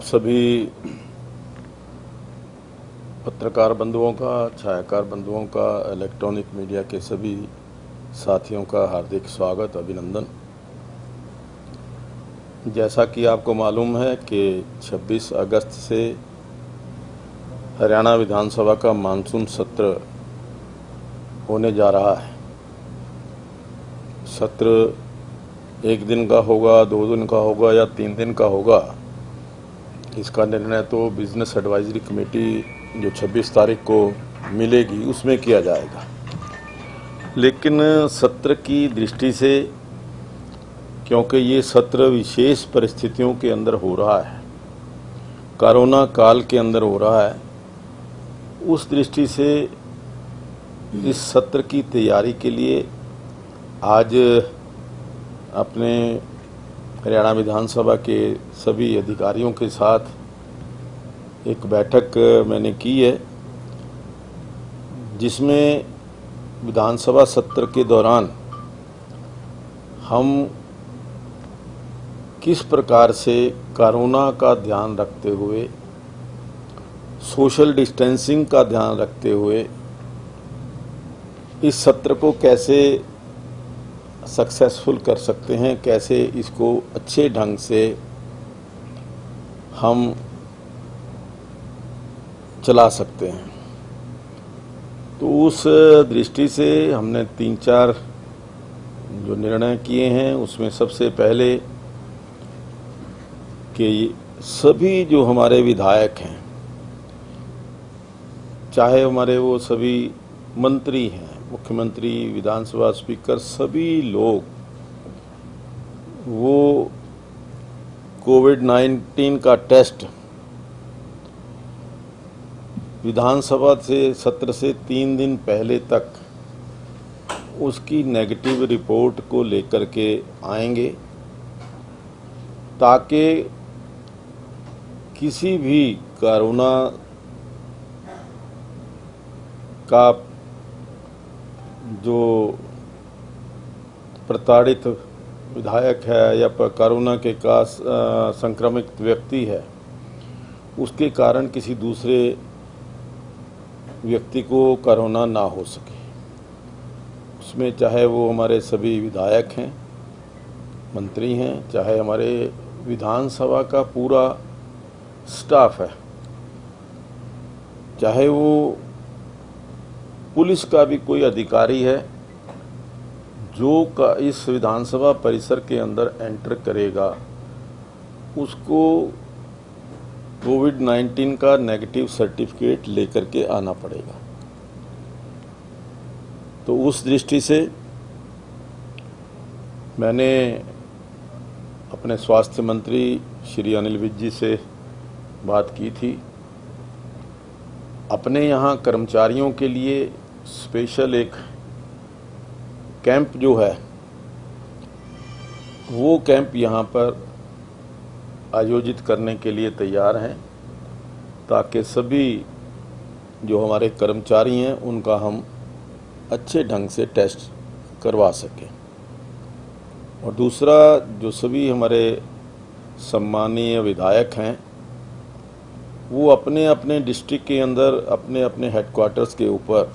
सभी पत्रकार बंधुओं का, छायाकार बंधुओं का, इलेक्ट्रॉनिक मीडिया के सभी साथियों का हार्दिक स्वागत, अभिनंदन। जैसा कि आपको मालूम है कि 26 अगस्त से हरियाणा विधानसभा का मानसून सत्र होने जा रहा है। सत्र 1 दिन का होगा, 2 दिन का होगा या 3 दिन का होगा, इसका निर्णय तो बिजनेस एडवाइजरी कमेटी जो 26 तारीख को मिलेगी उसमें किया जाएगा। लेकिन सत्र की दृष्टि से, क्योंकि ये सत्र विशेष परिस्थितियों के अंदर हो रहा है, कोरोना काल के अंदर हो रहा है, उस दृष्टि से इस सत्र की तैयारी के लिए आज अपने हरियाणा विधानसभा के सभी अधिकारियों के साथ एक बैठक मैंने की है, जिसमें विधानसभा सत्र के दौरान हम किस प्रकार से कोरोना का ध्यान रखते हुए, सोशल डिस्टेंसिंग का ध्यान रखते हुए इस सत्र को कैसे सक्सेसफुल कर सकते हैं, कैसे इसको अच्छे ढंग से हम चला सकते हैं। तो उस दृष्टि से हमने 3-4 जो निर्णय किए हैं, उसमें सबसे पहले कि सभी जो हमारे विधायक हैं, चाहे हमारे वो सभी मंत्री हैं, मुख्यमंत्री, विधानसभा स्पीकर, सभी लोग वो कोविड-19 का टेस्ट विधानसभा से सत्र से 3 दिन पहले तक उसकी नेगेटिव रिपोर्ट को लेकर के आएंगे, ताकि किसी भी कोरोना का जो प्रताड़ित विधायक है या कोरोना के का संक्रमित व्यक्ति है, उसके कारण किसी दूसरे व्यक्ति को कोरोना ना हो सके। उसमें चाहे वो हमारे सभी विधायक हैं, मंत्री हैं, चाहे हमारे विधानसभा का पूरा स्टाफ है, चाहे वो पुलिस का भी कोई अधिकारी है जो इस विधानसभा परिसर के अंदर एंटर करेगा, उसको कोविड-19 का नेगेटिव सर्टिफिकेट लेकर के आना पड़ेगा। तो उस दृष्टि से मैंने अपने स्वास्थ्य मंत्री श्री अनिल विज जी से बात की थी। अपने यहाँ कर्मचारियों के लिए स्पेशल एक कैंप जो है, वो कैंप यहाँ पर आयोजित करने के लिए तैयार हैं, ताकि सभी जो हमारे कर्मचारी हैं उनका हम अच्छे ढंग से टेस्ट करवा सकें। और दूसरा, जो सभी हमारे सम्मानीय विधायक हैं, वो अपने अपने डिस्ट्रिक्ट के अंदर अपने अपने हेडक्वार्टर्स के ऊपर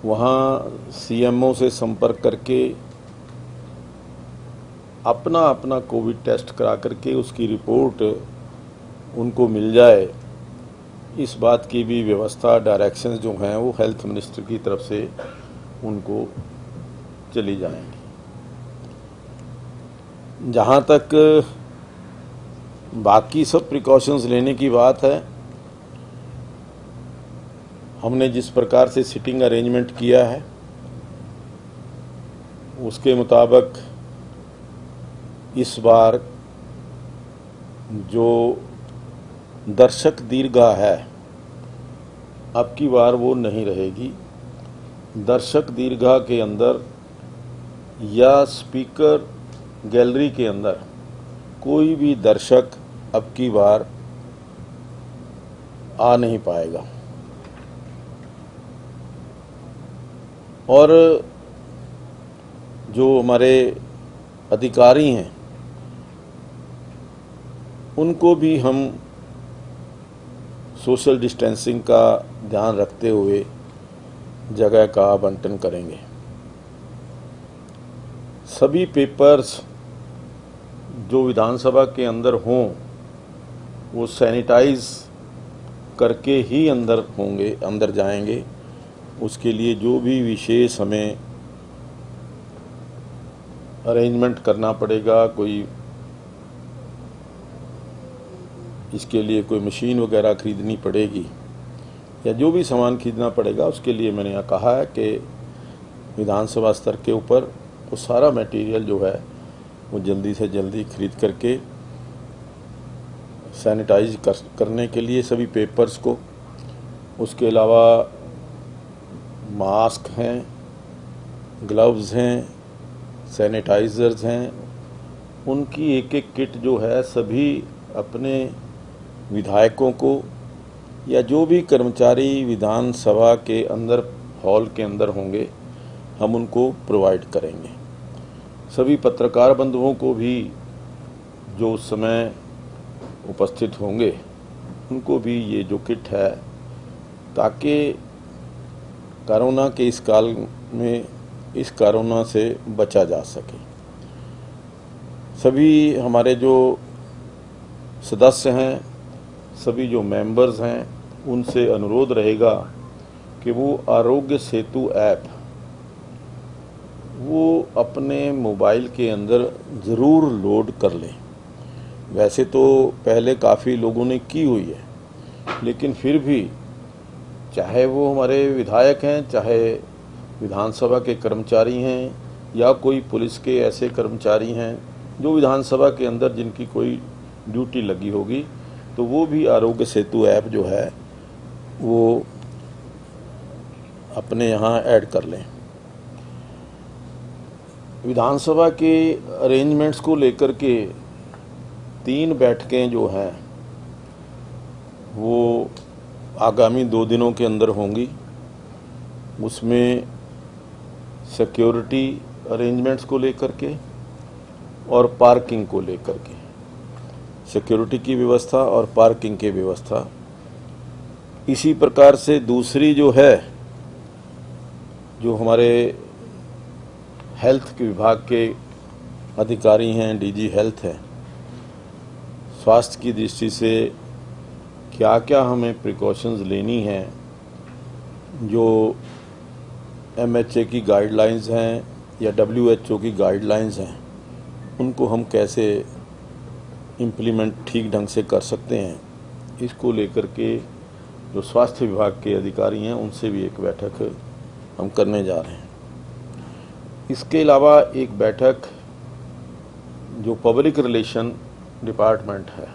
वहाँ सीएमओ से संपर्क करके अपना अपना कोविड टेस्ट करा करके उसकी रिपोर्ट उनको मिल जाए, इस बात की भी व्यवस्था, डायरेक्शंस जो हैं वो हेल्थ मिनिस्टर की तरफ से उनको चली जाएंगी। जहाँ तक बाकी सब प्रिकॉशंस लेने की बात है, हमने जिस प्रकार से सिटिंग अरेंजमेंट किया है उसके मुताबिक इस बार जो दर्शक दीर्घा है, अब की बार वो नहीं रहेगी। दर्शक दीर्घा के अंदर या स्पीकर गैलरी के अंदर कोई भी दर्शक अब की बार आ नहीं पाएगा। और जो हमारे अधिकारी हैं उनको भी हम सोशल डिस्टेंसिंग का ध्यान रखते हुए जगह का आवंटन करेंगे। सभी पेपर्स जो विधानसभा के अंदर हों वो सैनिटाइज करके ही अंदर जाएंगे। उसके लिए जो भी विशेष हमें अरेंजमेंट करना पड़ेगा, कोई इसके लिए कोई मशीन वगैरह खरीदनी पड़ेगी या जो भी सामान खरीदना पड़ेगा, उसके लिए मैंने यहाँ कहा है कि विधानसभा स्तर के ऊपर वो सारा मटेरियल जो है वो जल्दी से जल्दी खरीद करके सैनिटाइज करने के लिए सभी पेपर्स को, उसके अलावा मास्क हैं, ग्लव्स हैं, सैनिटाइज़र्स हैं, उनकी एक एक किट जो है सभी अपने विधायकों को या जो भी कर्मचारी विधानसभा के अंदर हॉल के अंदर होंगे हम उनको प्रोवाइड करेंगे। सभी पत्रकार बंधुओं को भी जो उस समय उपस्थित होंगे उनको भी ये जो किट है, ताकि कोरोना के इस काल में इस कोरोना से बचा जा सके। सभी हमारे जो सदस्य हैं, सभी जो मेंबर्स हैं, उनसे अनुरोध रहेगा कि वो आरोग्य सेतु ऐप वो अपने मोबाइल के अंदर ज़रूर लोड कर लें। वैसे तो पहले काफ़ी लोगों ने की हुई है, लेकिन फिर भी चाहे वो हमारे विधायक हैं, चाहे विधानसभा के कर्मचारी हैं या कोई पुलिस के ऐसे कर्मचारी हैं जो विधानसभा के अंदर जिनकी कोई ड्यूटी लगी होगी, तो वो भी आरोग्य सेतु ऐप जो है वो अपने यहाँ ऐड कर लें। विधानसभा के अरेंजमेंट्स को लेकर के 3 बैठकें जो हैं वो आगामी 2 दिनों के अंदर होंगी। उसमें सिक्योरिटी अरेंजमेंट्स को लेकर के और पार्किंग को लेकर के, सिक्योरिटी की व्यवस्था और पार्किंग की व्यवस्था। इसी प्रकार से दूसरी जो है, जो हमारे हेल्थ विभाग के अधिकारी हैं, डीजी हेल्थ है, स्वास्थ्य की दृष्टि से क्या क्या हमें प्रिकॉशंस लेनी हैं, जो MHA की गाइडलाइंस हैं या WHO की गाइडलाइंस हैं, उनको हम कैसे इम्प्लीमेंट ठीक ढंग से कर सकते हैं, इसको लेकर के जो स्वास्थ्य विभाग के अधिकारी हैं उनसे भी एक बैठक हम करने जा रहे हैं। इसके अलावा एक बैठक जो पब्लिक रिलेशन डिपार्टमेंट है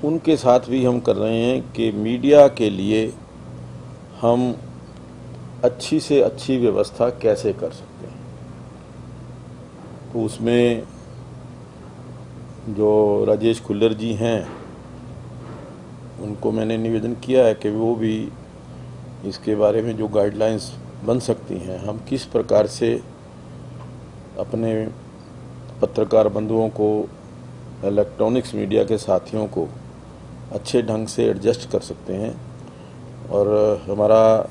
उनके साथ भी हम कर रहे हैं कि मीडिया के लिए हम अच्छी से अच्छी व्यवस्था कैसे कर सकते हैं। तो उसमें जो राजेश खुल्लर जी हैं उनको मैंने निवेदन किया है कि वो भी इसके बारे में जो गाइडलाइंस बन सकती हैं, हम किस प्रकार से अपने पत्रकार बंधुओं को, इलेक्ट्रॉनिक्स मीडिया के साथियों को अच्छे ढंग से एडजस्ट कर सकते हैं। और हमारा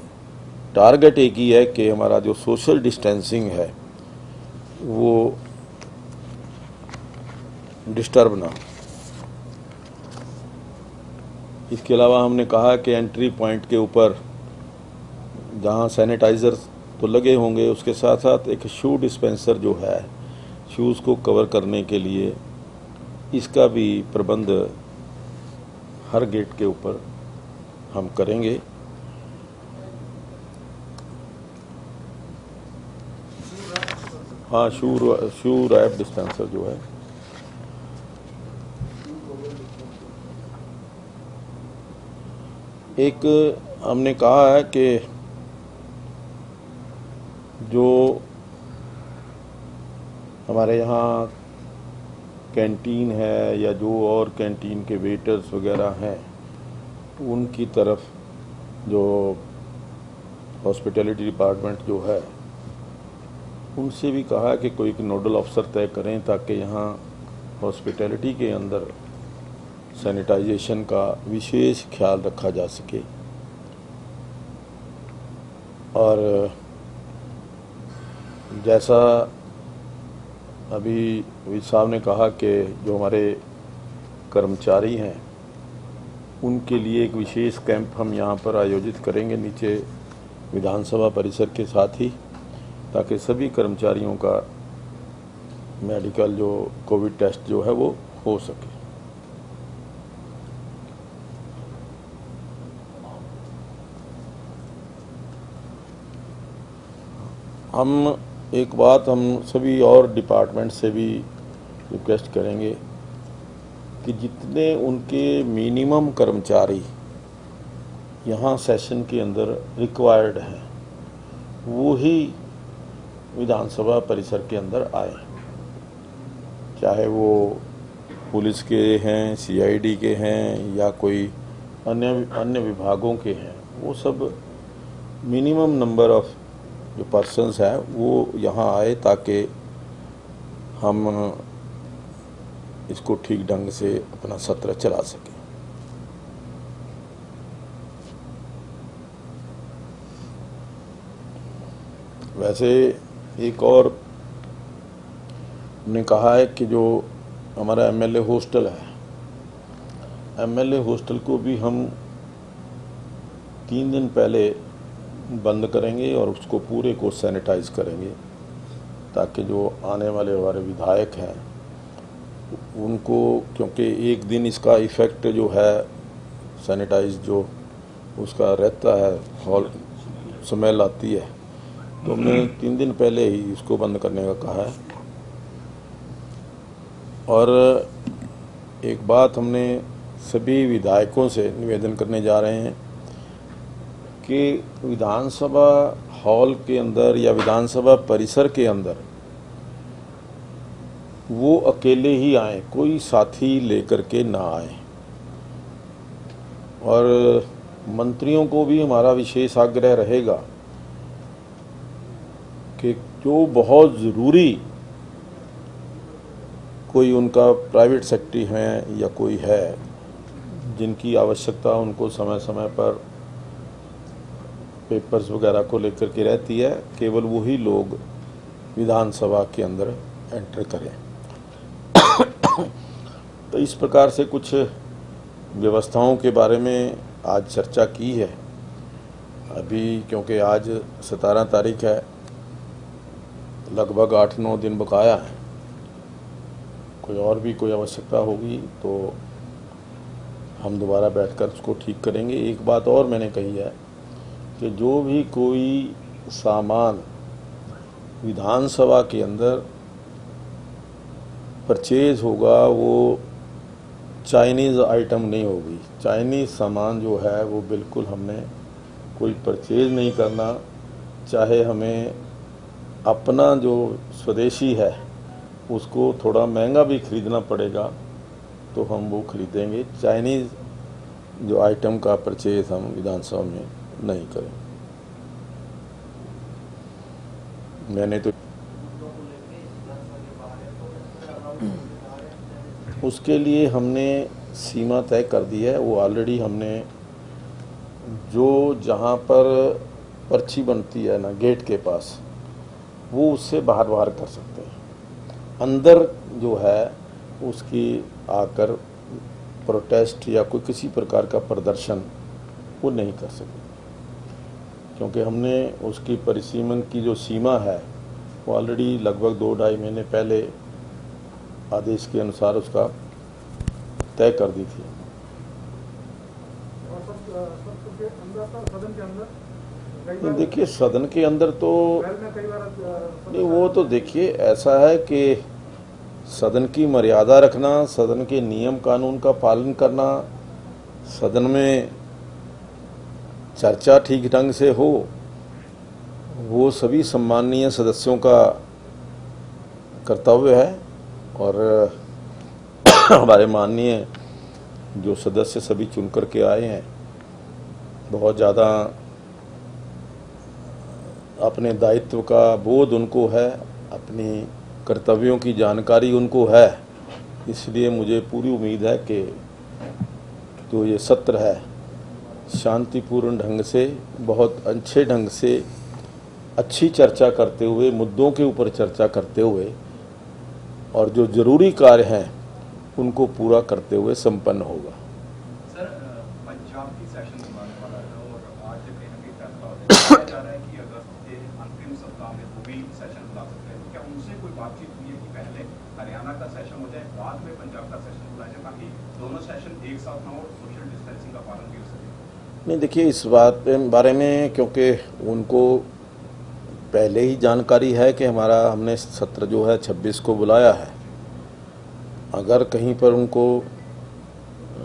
टारगेट एक ही है कि हमारा जो सोशल डिस्टेंसिंग है वो डिस्टर्ब ना। इसके अलावा हमने कहा कि एंट्री पॉइंट के ऊपर जहाँ सैनिटाइज़र तो लगे होंगे, उसके साथ साथ एक शू डिस्पेंसर जो है शूज़ को कवर करने के लिए, इसका भी प्रबंध हर गेट के ऊपर हम करेंगे। हाँ, शू रैप डिस्पेंसर जो है, एक हमने कहा है कि जो हमारे यहाँ कैंटीन है या जो और कैंटीन के वेटर्स वगैरह हैं, उनकी तरफ जो हॉस्पिटैलिटी डिपार्टमेंट जो है उनसे भी कहा कि कोई एक नोडल अफसर तय करें ताकि यहाँ हॉस्पिटैलिटी के अंदर सैनिटाइजेशन का विशेष ख्याल रखा जा सके। और जैसा अभी विज साहब ने कहा कि जो हमारे कर्मचारी हैं उनके लिए एक विशेष कैंप हम यहाँ पर आयोजित करेंगे नीचे विधानसभा परिसर के साथ ही, ताकि सभी कर्मचारियों का मेडिकल जो कोविड टेस्ट जो है वो हो सके। हम एक बात हम सभी और डिपार्टमेंट से भी रिक्वेस्ट करेंगे कि जितने उनके मिनिमम कर्मचारी यहाँ सेशन के अंदर रिक्वायर्ड हैं वो ही विधानसभा परिसर के अंदर आए, चाहे वो पुलिस के हैं, सीआईडी के हैं या कोई अन्य विभागों के हैं। वो सब मिनिमम नंबर ऑफ जो पर्सन्स हैं वो यहाँ आए ताकि हम इसको ठीक ढंग से अपना सत्र चला सकें। वैसे एक और ने कहा है कि जो हमारा एमएलए हॉस्टल है, एमएलए हॉस्टल को भी हम 3 दिन पहले बंद करेंगे और उसको पूरे को सैनिटाइज करेंगे, ताकि जो आने वाले हमारे विधायक हैं उनको, क्योंकि एक दिन इसका इफ़ेक्ट जो है सैनिटाइज जो उसका रहता है, हॉल स्मेल आती है, तो हमने 3 दिन पहले ही इसको बंद करने का कहा है। और एक बात हमने सभी विधायकों से निवेदन करने जा रहे हैं कि विधानसभा हॉल के अंदर या विधानसभा परिसर के अंदर वो अकेले ही आए, कोई साथी लेकर के ना आए। और मंत्रियों को भी हमारा विशेष आग्रह रहेगा कि जो बहुत ज़रूरी कोई उनका प्राइवेट सेक्रेटरी हैं या कोई है जिनकी आवश्यकता उनको समय समय पर पेपर्स वगैरह को लेकर के रहती है, केवल वही लोग विधानसभा के अंदर एंटर करें। तो इस प्रकार से कुछ व्यवस्थाओं के बारे में आज चर्चा की है। अभी क्योंकि आज 17 तारीख है, लगभग 8-9 दिन बकाया है, कोई और भी कोई आवश्यकता होगी तो हम दोबारा बैठकर उसको ठीक करेंगे। एक बात और मैंने कही है कि जो भी कोई सामान विधानसभा के अंदर परचेज होगा वो चाइनीज़ आइटम नहीं होगी। चाइनीज़ सामान जो है वो बिल्कुल हमने कोई परचेज नहीं करना, चाहे हमें अपना जो स्वदेशी है उसको थोड़ा महंगा भी खरीदना पड़ेगा तो हम वो खरीदेंगे। चाइनीज़ जो आइटम का परचेज हम विधानसभा में नहीं करें। मैंने तो उसके लिए हमने सीमा तय कर दी है। वो ऑलरेडी हमने जो जहाँ पर पर्ची बनती है ना गेट के पास, वो उससे बाहर कर सकते हैं। अंदर जो है उसकी आकर प्रोटेस्ट या कोई किसी प्रकार का प्रदर्शन वो नहीं कर सकते, क्योंकि हमने उसकी परिसीमन की जो सीमा है वो ऑलरेडी लगभग 2-2.5 महीने पहले आदेश के अनुसार उसका तय कर दी थी। देखिए सदन के अंदर तो नहीं, वो तो देखिए ऐसा है कि सदन की मर्यादा रखना, सदन के नियम कानून का पालन करना, सदन में चर्चा ठीक ढंग से हो, वो सभी सम्माननीय सदस्यों का कर्तव्य है। और हमारे माननीय जो सदस्य सभी चुन करके आए हैं, बहुत ज़्यादा अपने दायित्व का बोध उनको है, अपनी कर्तव्यों की जानकारी उनको है। इसलिए मुझे पूरी उम्मीद है कि तो ये सत्र है शांतिपूर्ण ढंग से, बहुत अच्छे ढंग से, अच्छी चर्चा करते हुए, मुद्दों के ऊपर चर्चा करते हुए और जो जरूरी कार्य हैं उनको पूरा करते हुए संपन्न होगा। सर, पंजाब की सेशन बुलाने वाला है और आज कहीं ना कहीं फैसला होता जा रहा है कि अगस्त के अंतिम सप्ताह में वो भी सेशन बुला सकते हैं। क्या उनसे कोई बातचीत हुई है कि पहले हरियाणा का सेशन हो जाए, बाद में पंजाब का सेशन बुलाया जाए, ताकि दोनों सेशन एक साथ ना हो और सोशल डिस्टेंसिंग का पालन भी हो सके? नहीं, देखिए, इस बात बारे में क्योंकि उनको पहले ही जानकारी है कि हमने सत्र जो है 26 को बुलाया है। अगर कहीं पर उनको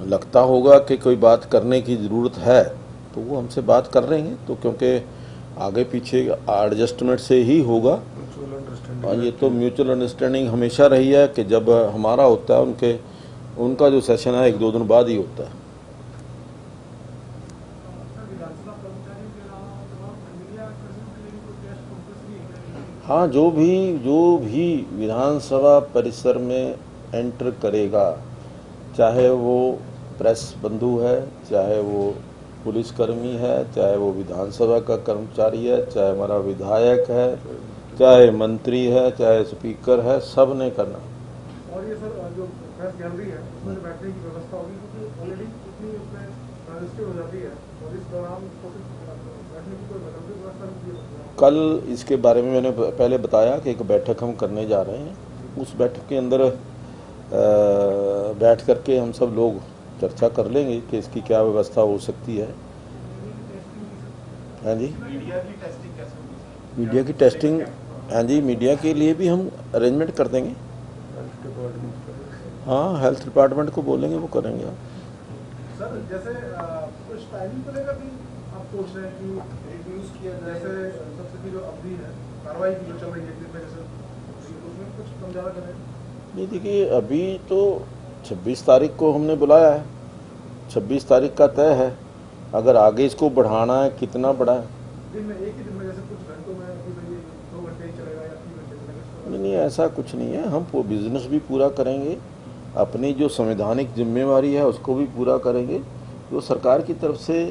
लगता होगा कि कोई बात करने की ज़रूरत है तो वो हमसे बात कर रहे हैं, तो क्योंकि आगे पीछे एडजस्टमेंट से ही होगा। और ये तो म्यूचुअल अंडरस्टैंडिंग हमेशा रही है कि जब हमारा होता है उनका जो सेशन है 1-2 दिन बाद ही होता है। हाँ, जो भी विधानसभा परिसर में एंटर करेगा, चाहे वो प्रेस बंधु है, चाहे वो पुलिसकर्मी है, चाहे वो विधानसभा का कर्मचारी है, चाहे हमारा विधायक है, चाहे मंत्री है, चाहे स्पीकर है, सब ने करना। और ये सर जो प्रेस गैलरी है उसमें बैठने की व्यवस्था होगी, क्योंकि ऑलरेडी इतनी उसमें रजिस्ट्री हो जाती है और इस दौरान बैठने की कोई वैकल्पिक व्यवस्था नहीं है। कल इसके बारे में मैंने पहले बताया कि एक बैठक हम करने जा रहे हैं। उस बैठक के अंदर बैठ करके हम सब लोग चर्चा कर लेंगे कि इसकी क्या व्यवस्था हो सकती है। हाँ जी, मीडिया की टेस्टिंग कैसे होगी? मीडिया की टेस्टिंग, हाँ जी, मीडिया के लिए भी हम अरेंजमेंट कर देंगे। हाँ, हेल्थ डिपार्टमेंट को बोलेंगे, वो करेंगे। सर, जैसे कुछ टाइमिंग को लेकर भी आप सोच रहे हैं कि रिड्यूस किया जाए, जैसे सबसे जो अवधि है कार्रवाई की जो चल रही है एक दिन में, जैसे उसमें कुछ कम ज़्यादा करें? नहीं, देखिए, अभी तो 26 तारीख को हमने बुलाया है, 26 तारीख का तय है। अगर आगे इसको बढ़ाना है, कितना बढ़ाए? दिन में, एक ही दिन में, जैसे कुछ घंटों में 2 घंटे ही चलेगा या 3 घंटे चलेगा? नहीं, ऐसा कुछ नहीं है। हम बिजनेस भी पूरा करेंगे, अपनी जो संवैधानिक जिम्मेवारी है उसको भी पूरा करेंगे। जो सरकार की तरफ से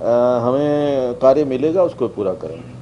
हमें कार्य मिलेगा उसको पूरा करेंगे।